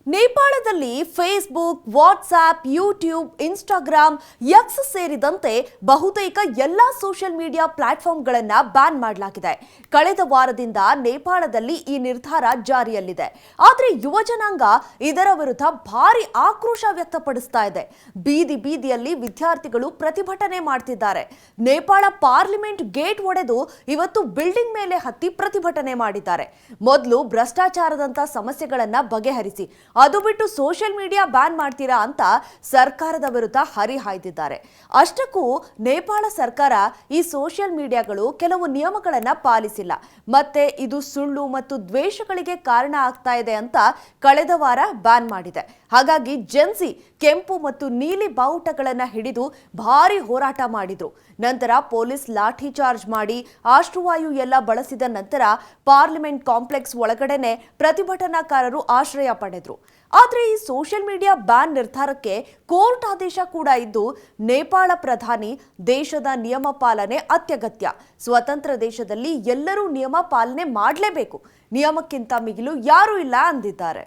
ನೇಪಾಳದಲ್ಲಿ Facebook, WhatsApp, YouTube, Instagram, X ಸೇರಿದಂತೆ ಬಹುತೇಕ ಎಲ್ಲಾ ಸೋಷಿಯಲ್ ಮೀಡಿಯಾ ಪ್ಲಾಟ್ಫಾರ್ಮ್ಗಳನ್ನು ಬ್ಯಾನ್ ಮಾಡಲಾಗಿದೆ. ಕಳೆದ ವಾರದಿಂದ ನೇಪಾಳದಲ್ಲಿ ಈ ನಿರ್ಧಾರ ಜಾರಿಯಲ್ಲಿದೆ. ಆದರೆ ಯುವ ಜನಾಂಗ ಇದರ ವಿರುದ್ಧ ಭಾರಿ ಆಕ್ರೋಶ ವ್ಯಕ್ತಪಡಿಸ್ತಾ ಇದೆ. ಬೀದಿ ಬೀದಿಯಲ್ಲಿ ವಿದ್ಯಾರ್ಥಿಗಳು ಪ್ರತಿಭಟನೆ ಮಾಡ್ತಿದ್ದಾರೆ. ನೇಪಾಳ ಪಾರ್ಲಿಮೆಂಟ್ ಗೇಟ್ ಒಡೆದು ಇವತ್ತು ಬಿಲ್ಡಿಂಗ್ ಮೇಲೆ ಹತ್ತಿ ಪ್ರತಿಭಟನೆ ಮಾಡಿದ್ದಾರೆ. ಮೊದಲು ಭ್ರಷ್ಟಾಚಾರದಂತ ಸಮಸ್ಯೆಗಳನ್ನ ಬಗೆಹರಿಸಿ, ಅದು ಬಿಟ್ಟು ಸೋಷಿಯಲ್ ಮೀಡಿಯಾ ಬ್ಯಾನ್ ಮಾಡ್ತೀರಾ ಅಂತ ಸರ್ಕಾರದ ವಿರುದ್ಧ ಹರಿಹಾಯ್ದಿದ್ದಾರೆ. ಅಷ್ಟಕ್ಕೂ ನೇಪಾಳ ಸರ್ಕಾರ ಈ ಸೋಷಿಯಲ್ ಮೀಡಿಯಾಗಳು ಕೆಲವು ನಿಯಮಗಳನ್ನ ಪಾಲಿಸಿಲ್ಲ, ಮತ್ತೆ ಇದು ಸುಳ್ಳು ಮತ್ತು ದ್ವೇಷಗಳಿಗೆ ಕಾರಣ ಆಗ್ತಾ ಇದೆ ಅಂತ ಕಳೆದ ವಾರ ಬ್ಯಾನ್ ಮಾಡಿದೆ. ಹಾಗಾಗಿ ಜೆನ್ಸಿ ಕೆಂಪು ಮತ್ತು ನೀಲಿ ಬಾವುಟಗಳನ್ನ ಹಿಡಿದು ಭಾರಿ ಹೋರಾಟ ಮಾಡಿದ್ರು. ನಂತರ ಪೊಲೀಸ್ ಲಾಠಿ ಚಾರ್ಜ್ ಮಾಡಿ ಆಶ್ರುವಾಯು ಎಲ್ಲ ಬಳಸಿದ ನಂತರ ಪಾರ್ಲಿಮೆಂಟ್ ಕಾಂಪ್ಲೆಕ್ಸ್ ಒಳಗಡೆನೆ ಪ್ರತಿಭಟನಾಕಾರರು ಆಶ್ರಯ ಪಡೆದ್ರು. ಆದರೆ ಈ ಸೋಷಿಯಲ್ ಮೀಡಿಯಾ ಬ್ಯಾನ್ ನಿರ್ಧಾರಕ್ಕೆ ಕೋರ್ಟ್ ಆದೇಶ ಕೂಡ ಇದ್ದು, ನೇಪಾಳ ಪ್ರಧಾನಿ ದೇಶದ ನಿಯಮ ಪಾಲನೆ ಅತ್ಯಗತ್ಯ, ಸ್ವತಂತ್ರ ದೇಶದಲ್ಲಿ ಎಲ್ಲರೂ ನಿಯಮ ಪಾಲನೆ ಮಾಡಲೇಬೇಕು, ನಿಯಮಕ್ಕಿಂತ ಮಿಗಿಲು ಯಾರೂ ಇಲ್ಲ ಅಂದಿದ್ದಾರೆ.